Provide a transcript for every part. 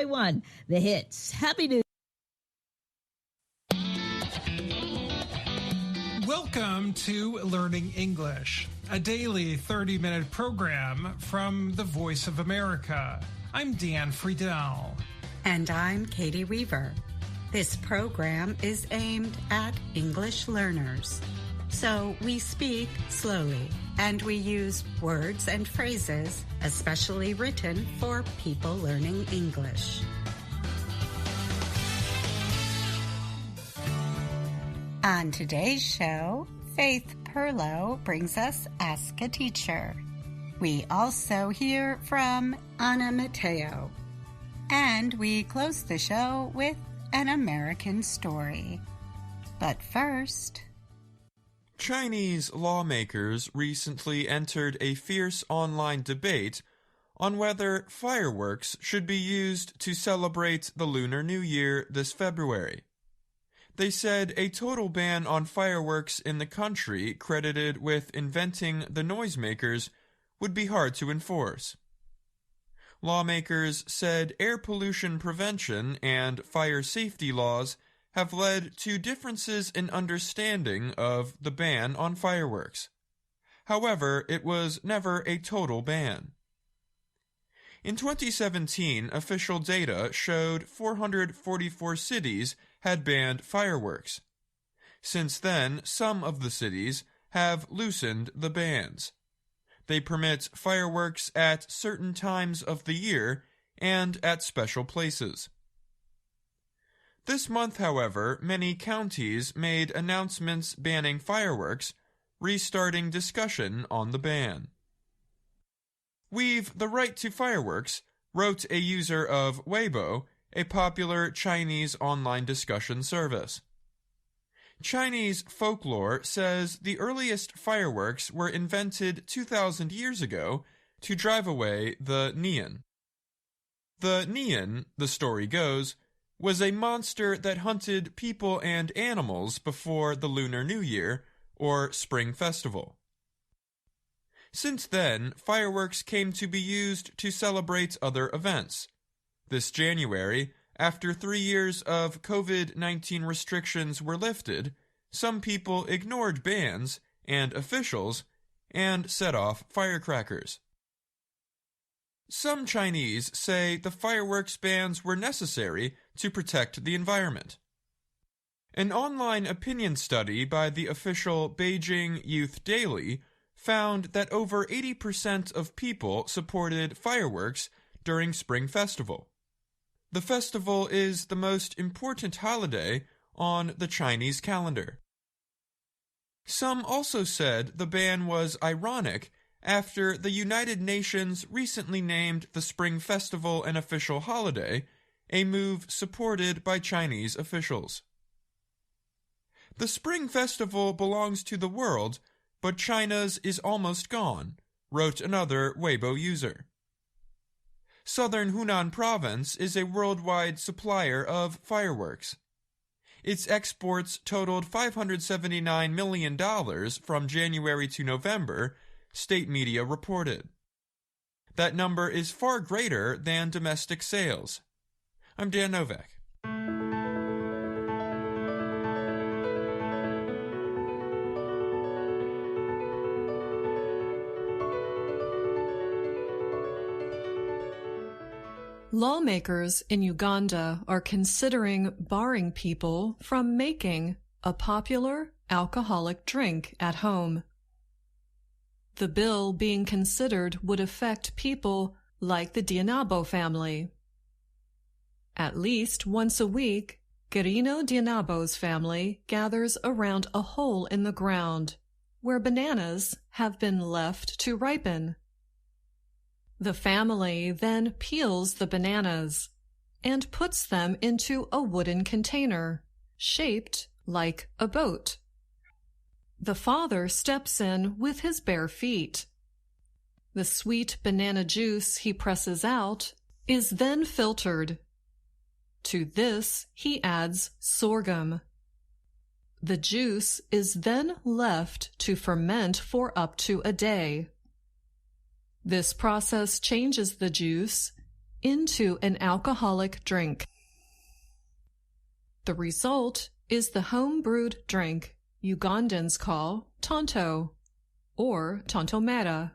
101, The Hits. Happy New Welcome to Learning English, a daily 30-minute program from the Voice of America. I'm Dan Friedel. And I'm Katie Weaver. This program is aimed at English learners. So we speak slowly, and we use words and phrases especially written for people learning English. On today's show, Faith Perlow brings us Ask a Teacher. We also hear from Anna Mateo. And we close the show with an American story. But first... Chinese lawmakers recently entered a fierce online debate on whether fireworks should be used to celebrate the Lunar New Year this February. They said a total ban on fireworks in the country credited with inventing the noisemakers would be hard to enforce. Lawmakers said air pollution prevention and fire safety laws have led to differences in understanding of the ban on fireworks. However, it was never a total ban. In 2017, official data showed 444 cities had banned fireworks. Since then, some of the cities have loosened the bans. They permit fireworks at certain times of the year and at special places. This month, however, many counties made announcements banning fireworks, restarting discussion on the ban. "We've the right to fireworks," wrote a user of Weibo, a popular Chinese online discussion service. Chinese folklore says the earliest fireworks were invented 2,000 years ago to drive away the Nian. The Nian, the story goes, was a monster that hunted people and animals before the Lunar New Year, or Spring Festival. Since then, fireworks came to be used to celebrate other events. This January, after 3 years of COVID-19 restrictions were lifted, some people ignored bans and officials and set off firecrackers. Some Chinese say the fireworks bans were necessary to protect the environment. An online opinion study by the official Beijing Youth Daily found that over 80% of people supported fireworks during Spring Festival. The festival is the most important holiday on the Chinese calendar. Some also said the ban was ironic after the United Nations recently named the Spring Festival an official holiday, a move supported by Chinese officials. "The Spring Festival belongs to the world, but China's is almost gone," wrote another Weibo user. Southern Hunan Province is a worldwide supplier of fireworks. Its exports totaled $579 million from January to November, state media reported. That number is far greater than domestic sales. I'm Dan Novak. Lawmakers in Uganda are considering barring people from making a popular alcoholic drink at home. The bill being considered would affect people like the Dianabo family. At least once a week, Quirino Dianabo's family gathers around a hole in the ground where bananas have been left to ripen. The family then peels the bananas and puts them into a wooden container shaped like a boat. The father steps in with his bare feet. The sweet banana juice he presses out is then filtered. To this he adds sorghum. The juice is then left to ferment for up to a day. This process changes the juice into an alcoholic drink. The result is the home-brewed drink Ugandans call tonto or tontomera.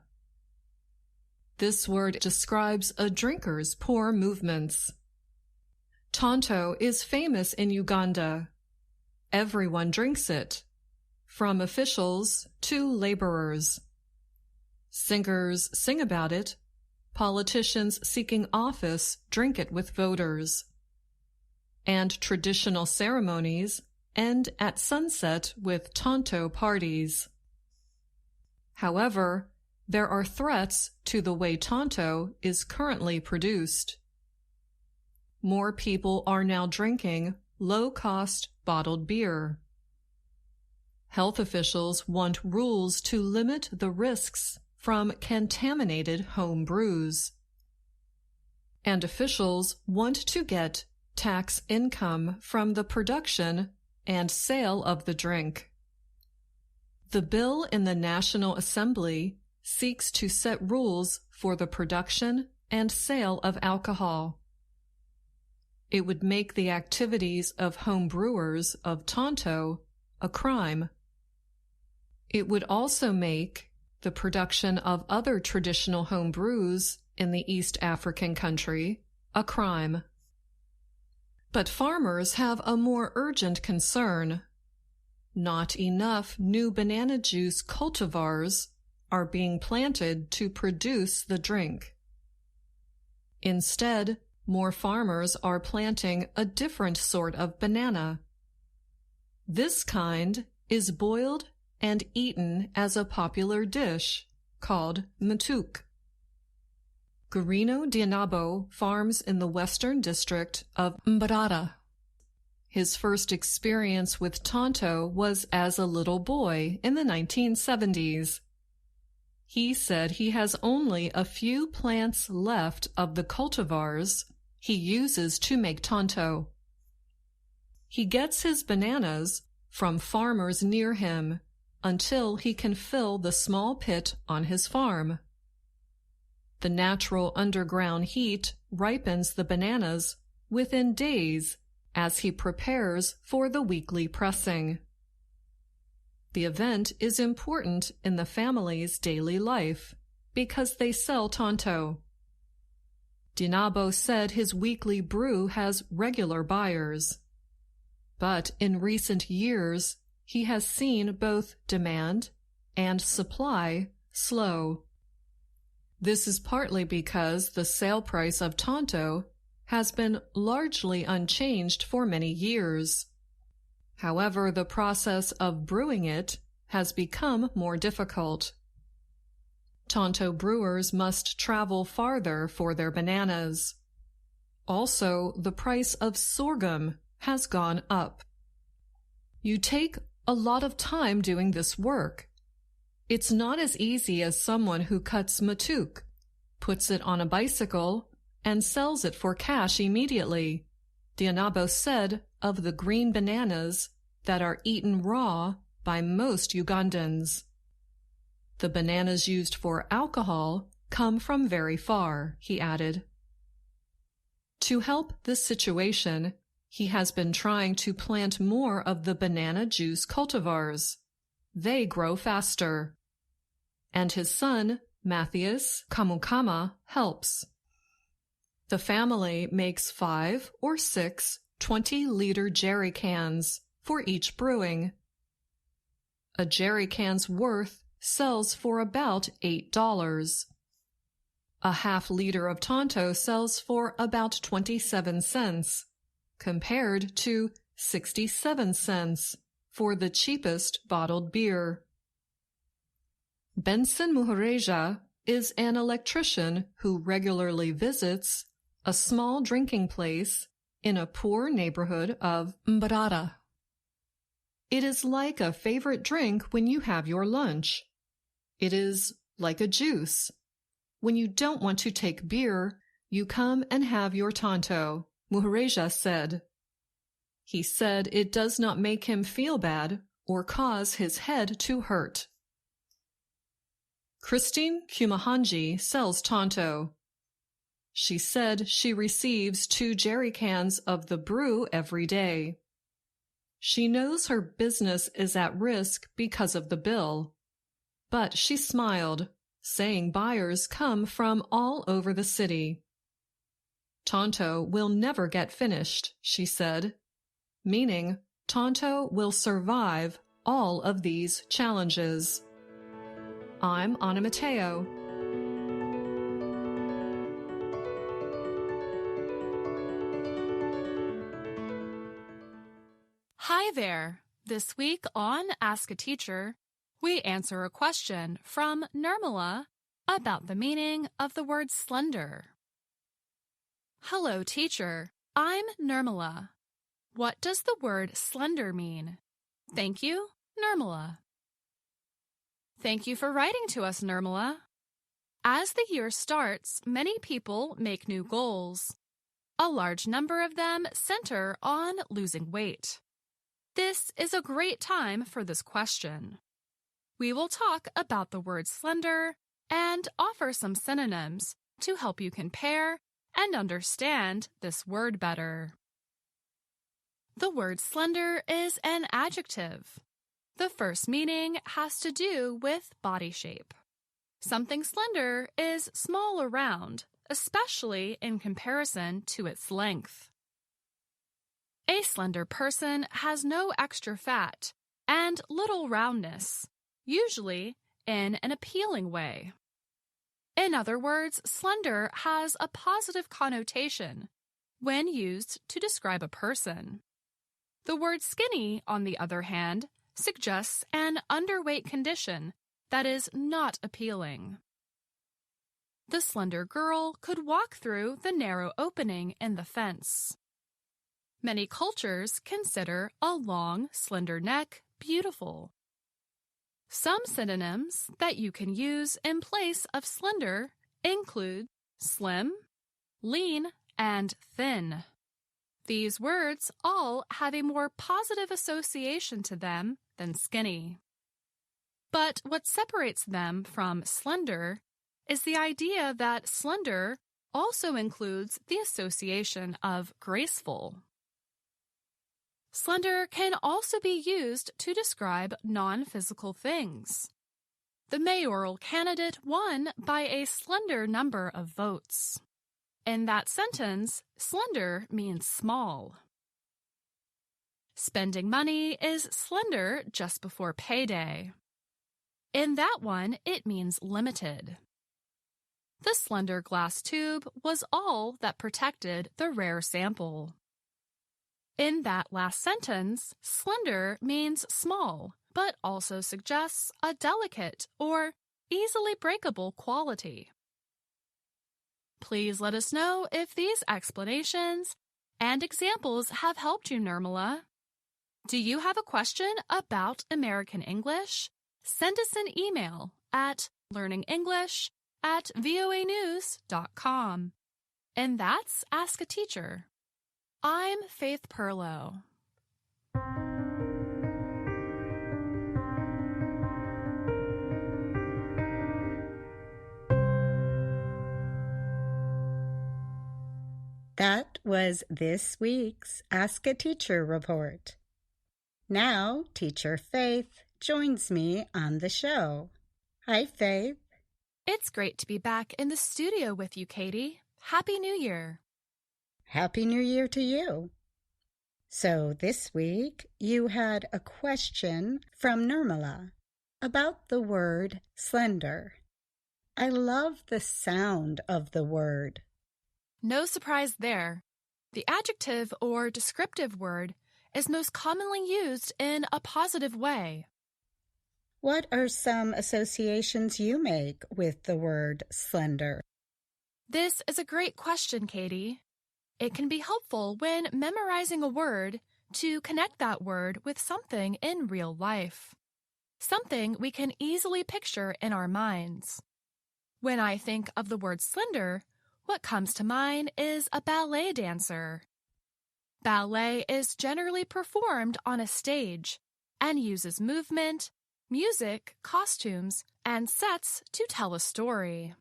This word describes a drinker's poor movements. Tonto is famous in Uganda. Everyone drinks it, from officials to laborers. Singers sing about it. Politicians seeking office drink it with voters. And traditional ceremonies end at sunset with tonto parties. However, there are threats to the way tonto is currently produced. More people are now drinking low-cost bottled beer. Health officials want rules to limit the risks from contaminated home brews. And officials want to get tax income from the production and sale of the drink. The bill in the National Assembly seeks to set rules for the production and sale of alcohol. It would make the activities of home brewers of tonto a crime. It would also make the production of other traditional home brews in the East African country a crime. But farmers have a more urgent concern. Not enough new banana juice cultivars are being planted to produce the drink. Instead, more farmers are planting a different sort of banana. This kind is boiled and eaten as a popular dish called matuk. Garino Dianabo farms in the western district of Mbarara. His first experience with tonto was as a little boy in the 1970s. He said he has only a few plants left of the cultivars he uses to make tonto. He gets his bananas from farmers near him until he can fill the small pit on his farm. The natural underground heat ripens the bananas within days as he prepares for the weekly pressing. The event is important in the family's daily life because they sell tonto. Dinabo said his weekly brew has regular buyers. But in recent years, he has seen both demand and supply slow. This is partly because the sale price of tonto has been largely unchanged for many years. However, the process of brewing it has become more difficult. Tonto brewers must travel farther for their bananas. Also, the price of sorghum has gone up. You take a lot of time doing this work. It's not as easy as someone who cuts matuk, puts it on a bicycle, and sells it for cash immediately, Dianabo said of the green bananas that are eaten raw by most Ugandans. The bananas used for alcohol come from very far, he added. To help this situation, he has been trying to plant more of the banana juice cultivars. They grow faster. And his son, Matthias Kamukama, helps. The family makes 5 or 6 20-liter jerry cans for each brewing. A jerry can's worth sells for about $8. A half-liter of tonto sells for about 27 cents, compared to 67 cents for the cheapest bottled beer. Benson Muhareja is an electrician who regularly visits a small drinking place in a poor neighborhood of Mbarara. It is like a favorite drink when you have your lunch. It is like a juice. When you don't want to take beer, you come and have your tonto, Muhareja said. He said it does not make him feel bad or cause his head to hurt. Christine Kumahanji sells tonto. She said she receives 2 jerry cans of the brew every day. She knows her business is at risk because of the bill, but she smiled, saying buyers come from all over the city. Tonto will never get finished, she said, meaning Tonto will survive all of these challenges. I'm Anna Mateo. Hi there! This week on Ask a Teacher, we answer a question from Nirmala about the meaning of the word slender. Hello, teacher. I'm Nirmala. What does the word slender mean? Thank you, Nirmala. Thank you for writing to us, Nirmala. As the year starts, many people make new goals. A large number of them center on losing weight. This is a great time for this question. We will talk about the word slender and offer some synonyms to help you compare and understand this word better. The word slender is an adjective. The first meaning has to do with body shape. Something slender is small or round, especially in comparison to its length. A slender person has no extra fat and little roundness, usually in an appealing way. In other words, slender has a positive connotation when used to describe a person. The word skinny, on the other hand, suggests an underweight condition that is not appealing. The slender girl could walk through the narrow opening in the fence. Many cultures consider a long, slender neck beautiful. Some synonyms that you can use in place of slender include slim, lean, and thin. These words all have a more positive association to them than skinny. But what separates them from slender is the idea that slender also includes the association of graceful. Slender can also be used to describe non-physical things. The mayoral candidate won by a slender number of votes. In that sentence, slender means small. Spending money is slender just before payday. In that one, it means limited. The slender glass tube was all that protected the rare sample. In that last sentence, slender means small, but also suggests a delicate or easily breakable quality. Please let us know if these explanations and examples have helped you, Nirmala. Do you have a question about American English? Send us an email at learningenglish@voanews.com. And that's Ask a Teacher. I'm Faith Perlow. That was this week's Ask a Teacher report. Now, Teacher Faith joins me on the show. Hi, Faith. It's great to be back in the studio with you, Katie. Happy New Year. Happy New Year to you. So this week, you had a question from Nirmala about the word slender. I love the sound of the word. No surprise there. The adjective or descriptive word is most commonly used in a positive way. What are some associations you make with the word slender? This is a great question, Katie. It can be helpful when memorizing a word to connect that word with something in real life, something we can easily picture in our minds. When I think of the word slender, what comes to mind is a ballet dancer. Ballet is generally performed on a stage and uses movement, music, costumes, and sets to tell a story.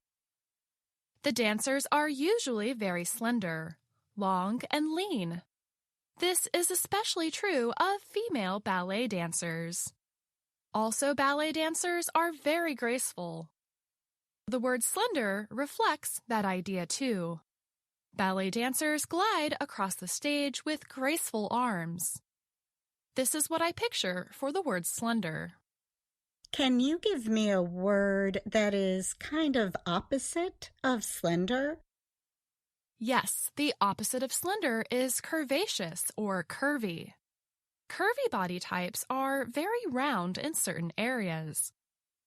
The dancers are usually very slender, long and lean. This is especially true of female ballet dancers. Also, ballet dancers are very graceful. The word slender reflects that idea too. Ballet dancers glide across the stage with graceful arms. This is what I picture for the word slender. Can you give me a word that is kind of opposite of slender? Yes, the opposite of slender is curvaceous or curvy. Curvy body types are very round in certain areas,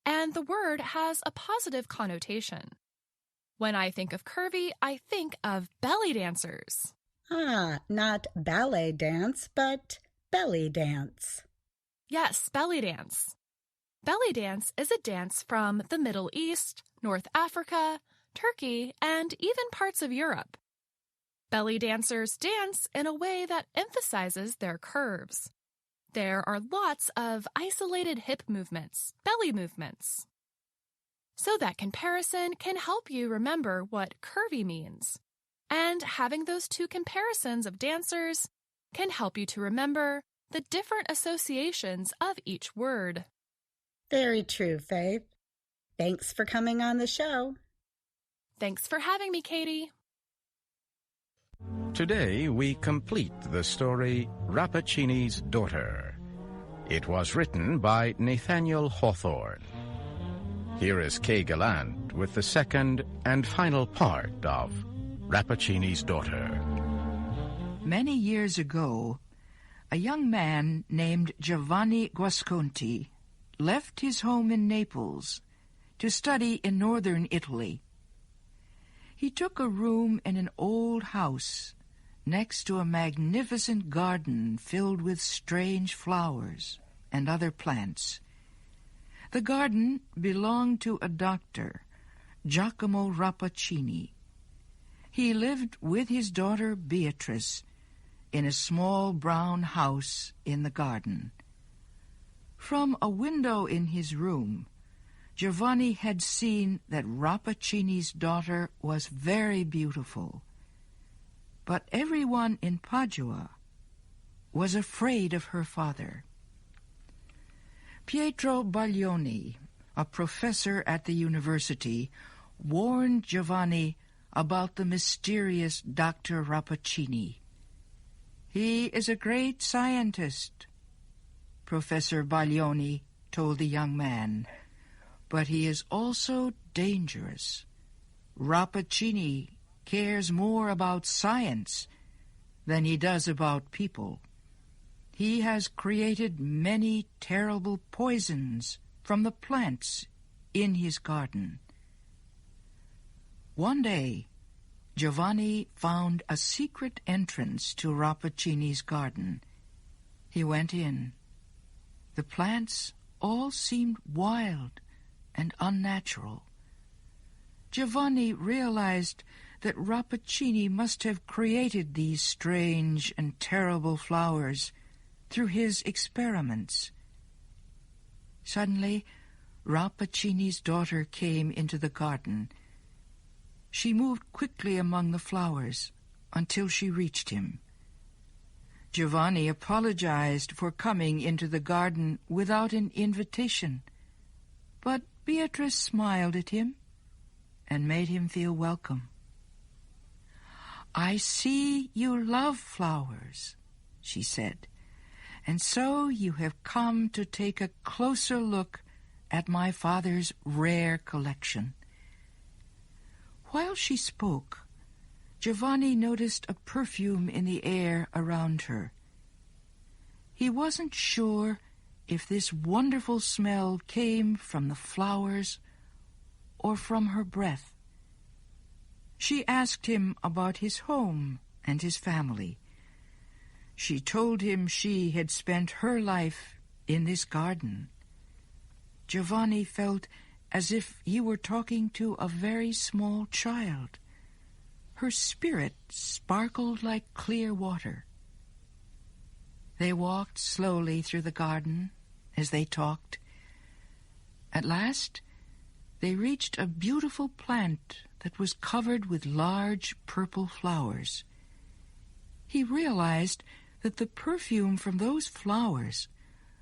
and the word has a positive connotation. When I think of curvy, I think of belly dancers. Not ballet dance, but belly dance. Yes, belly dance. Belly dance is a dance from the Middle East, North Africa, Turkey, and even parts of Europe. Belly dancers dance in a way that emphasizes their curves. There are lots of isolated hip movements, belly movements. So that comparison can help you remember what curvy means. And having those two comparisons of dancers can help you to remember the different associations of each word. Very true, Faith. Thanks for coming on the show. Thanks for having me, Katie. Today we complete the story Rappaccini's Daughter. It was written by Nathaniel Hawthorne. Here is Kay Gallant with the second and final part of Rappaccini's Daughter. Many years ago, a young man named Giovanni Guasconti left his home in Naples to study in northern Italy. He took a room in an old house next to a magnificent garden filled with strange flowers and other plants. The garden belonged to a doctor, Giacomo Rappaccini. He lived with his daughter Beatrice in a small brown house in the garden. From a window in his room, Giovanni had seen that Rappaccini's daughter was very beautiful. But everyone in Padua was afraid of her father. Pietro Baglioni, a professor at the university, warned Giovanni about the mysterious Dr. Rappaccini. "He is a great scientist," Professor Baglioni told the young man, "but he is also dangerous. Rappaccini cares more about science than he does about people. He has created many terrible poisons from the plants in his garden." One day, Giovanni found a secret entrance to Rappaccini's garden. He went in. The plants all seemed wild and unnatural. Giovanni realized that Rappaccini must have created these strange and terrible flowers through his experiments. Suddenly, Rappaccini's daughter came into the garden. She moved quickly among the flowers until she reached him. Giovanni apologized for coming into the garden without an invitation, but Beatrice smiled at him and made him feel welcome. "I see you love flowers," she said, "and so you have come to take a closer look at my father's rare collection." While she spoke, Giovanni noticed a perfume in the air around her. He wasn't sure if this wonderful smell came from the flowers or from her breath. She asked him about his home and his family. She told him she had spent her life in this garden. Giovanni felt as if he were talking to a very small child. Her spirit sparkled like clear water. They walked slowly through the garden as they talked. At last, they reached a beautiful plant that was covered with large purple flowers. He realized that the perfume from those flowers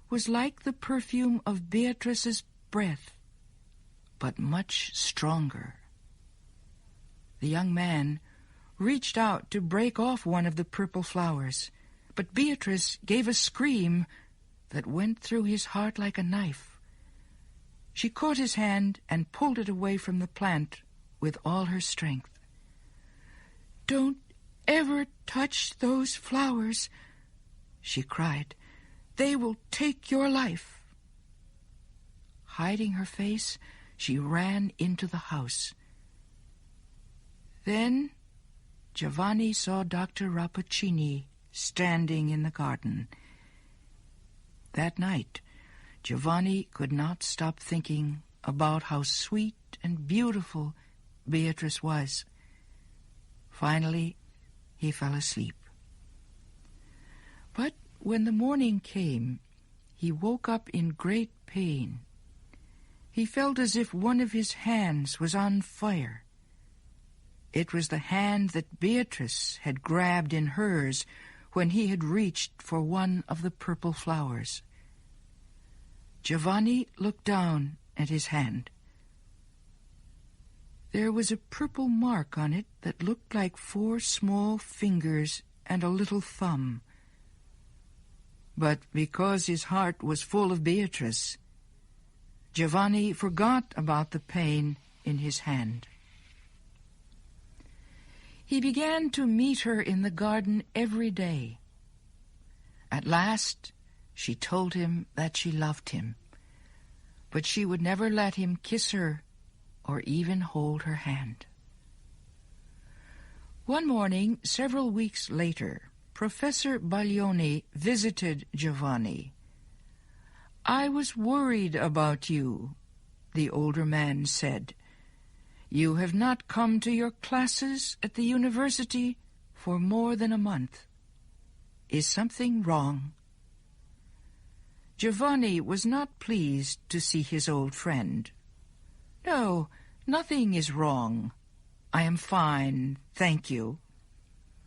was like the perfume of Beatrice's breath, but much stronger. The young man reached out to break off one of the purple flowers, but Beatrice gave a scream that went through his heart like a knife. She caught his hand and pulled it away from the plant with all her strength. "Don't ever touch those flowers," she cried. "They will take your life." Hiding her face, she ran into the house. Then Giovanni saw Dr. Rappaccini standing in the garden. That night, Giovanni could not stop thinking about how sweet and beautiful Beatrice was. Finally, he fell asleep. But when the morning came, he woke up in great pain. He felt as if one of his hands was on fire. It was the hand that Beatrice had grabbed in hers when he had reached for one of the purple flowers. Giovanni looked down at his hand. There was a purple mark on it that looked like 4 small fingers and a little thumb. But because his heart was full of Beatrice, Giovanni forgot about the pain in his hand. He began to meet her in the garden every day. At last, she told him that she loved him, but she would never let him kiss her or even hold her hand. One morning, several weeks later, Professor Baglioni visited Giovanni. "I was worried about you," the older man said. "You have not come to your classes at the university for more than a month. Is something wrong?" Giovanni was not pleased to see his old friend. "No, nothing is wrong. I am fine, thank you."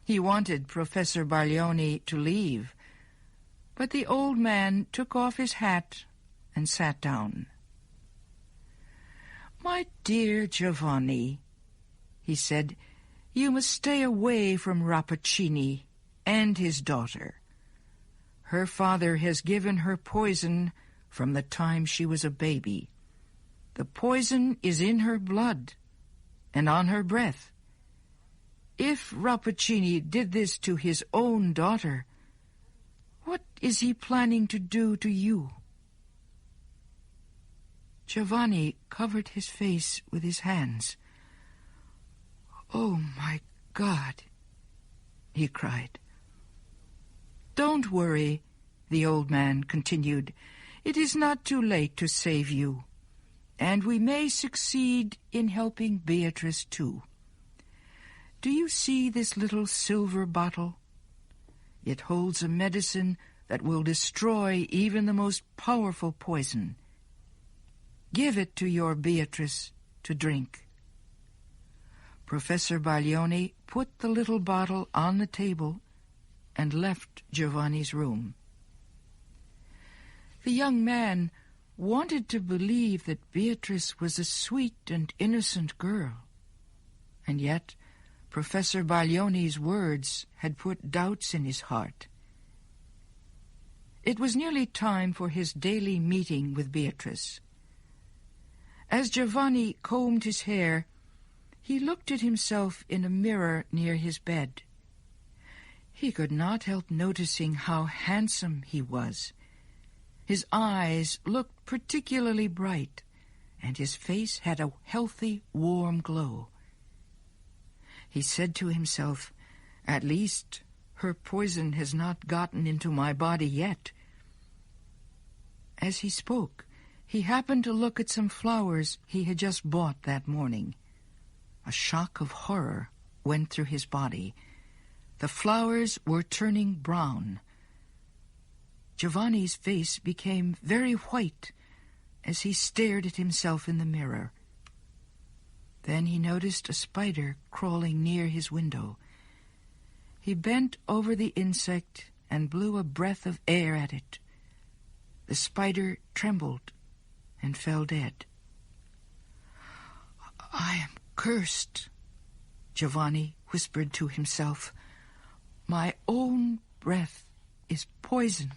He wanted Professor Baglioni to leave, but the old man took off his hat and sat down. "My dear Giovanni," he said, "you must stay away from Rappaccini and his daughter. Her father has given her poison from the time she was a baby. The poison is in her blood and on her breath. If Rappaccini did this to his own daughter, what is he planning to do to you?" Giovanni covered his face with his hands. "Oh, my God," he cried. "Don't worry," the old man continued. "It is not too late to save you, and we may succeed in helping Beatrice too. Do you see this little silver bottle? It holds a medicine that will destroy even the most powerful poison. Give it to your Beatrice to drink." Professor Baglioni put the little bottle on the table and left Giovanni's room. The young man wanted to believe that Beatrice was a sweet and innocent girl, and yet Professor Baglioni's words had put doubts in his heart. It was nearly time for his daily meeting with Beatrice. As Giovanni combed his hair, he looked at himself in a mirror near his bed. He could not help noticing how handsome he was. His eyes looked particularly bright, and his face had a healthy, warm glow. He said to himself, "At least her poison has not gotten into my body yet." As he spoke, he happened to look at some flowers he had just bought that morning. A shock of horror went through his body. The flowers were turning brown. Giovanni's face became very white as he stared at himself in the mirror. Then he noticed a spider crawling near his window. He bent over the insect and blew a breath of air at it. The spider trembled and fell dead. "I am cursed," Giovanni whispered to himself. "My own breath is poison."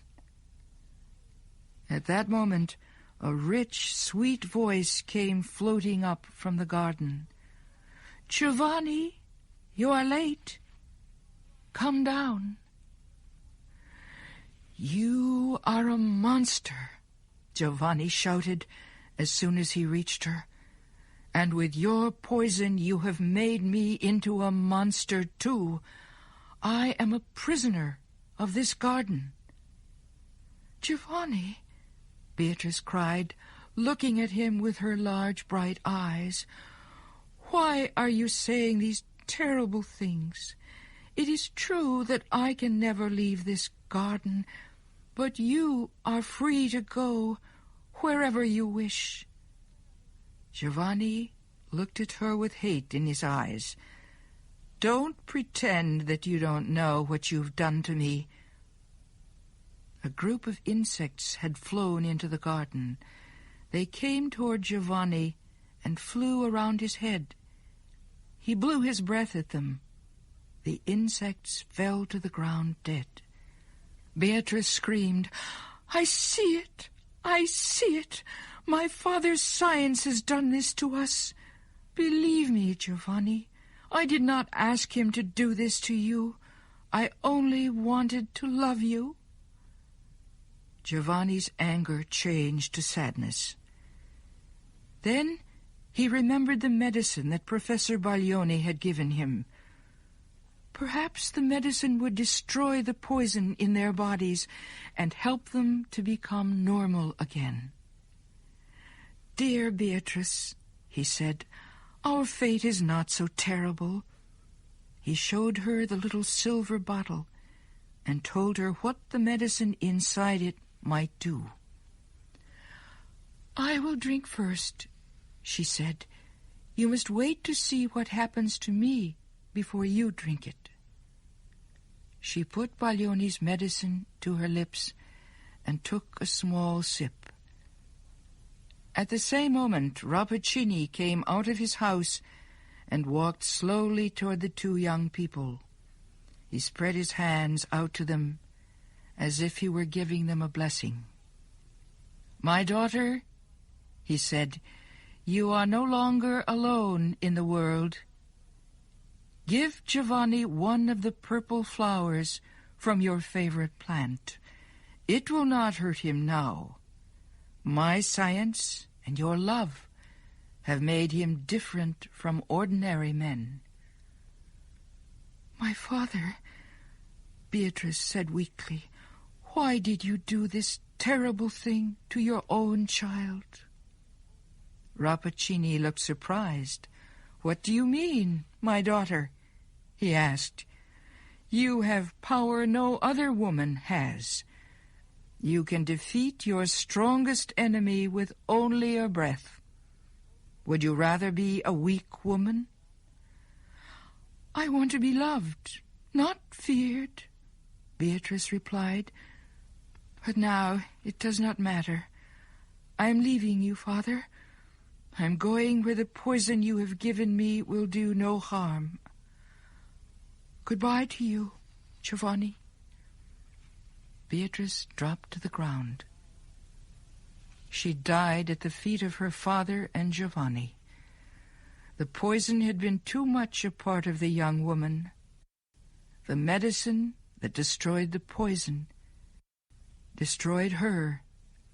At that moment, a rich, sweet voice came floating up from the garden. "Giovanni, you are late. Come down." "You are a monster," Giovanni shouted as soon as he reached her. "And with your poison you have made me into a monster too. I am a prisoner of this garden." "Giovanni," Beatrice cried, looking at him with her large bright eyes, "why are you saying these terrible things? It is true that I can never leave this garden, but you are free to go wherever you wish." Giovanni looked at her with hate in his eyes. "Don't pretend that you don't know what you've done to me." A group of insects had flown into the garden. They came toward Giovanni and flew around his head. He blew his breath at them. The insects fell to the ground dead. Beatrice screamed, "I see it! I see it! My father's science has done this to us. Believe me, Giovanni, I did not ask him to do this to you. I only wanted to love you." Giovanni's anger changed to sadness. Then he remembered the medicine that Professor Baglioni had given him. Perhaps the medicine would destroy the poison in their bodies and help them to become normal again. "Dear Beatrice," he said, "our fate is not so terrible." He showed her the little silver bottle and told her what the medicine inside it might do. "I will drink first," she said. "You must wait to see what happens to me before you drink it." She put Baglioni's medicine to her lips and took a small sip. At the same moment, Rappaccini came out of his house and walked slowly toward the two young people. He spread his hands out to them as if he were giving them a blessing. "My daughter," he said, "you are no longer alone in the world. Give Giovanni one of the purple flowers from your favorite plant. It will not hurt him now. My science and your love have made him different from ordinary men." "My father," Beatrice said weakly, "why did you do this terrible thing to your own child?" Rappaccini looked surprised. "What do you mean, my daughter?" he asked. "You have power no other woman has. You can defeat your strongest enemy with only a breath. Would you rather be a weak woman?" "I want to be loved, not feared," Beatrice replied. "But now it does not matter. I am leaving you, Father. I am going where the poison you have given me will do no harm. Goodbye to you, Giovanni." Beatrice dropped to the ground. She died at the feet of her father and Giovanni. The poison had been too much a part of the young woman. The medicine that destroyed the poison destroyed her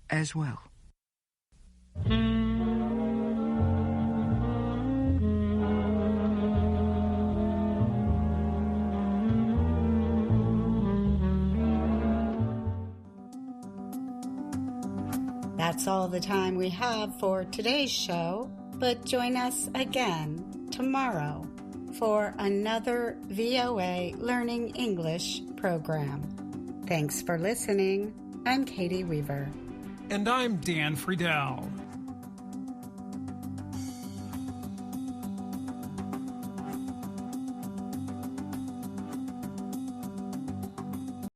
as well. That's all the time we have for today's show, but join us again tomorrow for another VOA Learning English program. Thanks for listening. I'm Katie Weaver. And I'm Dan Friedel.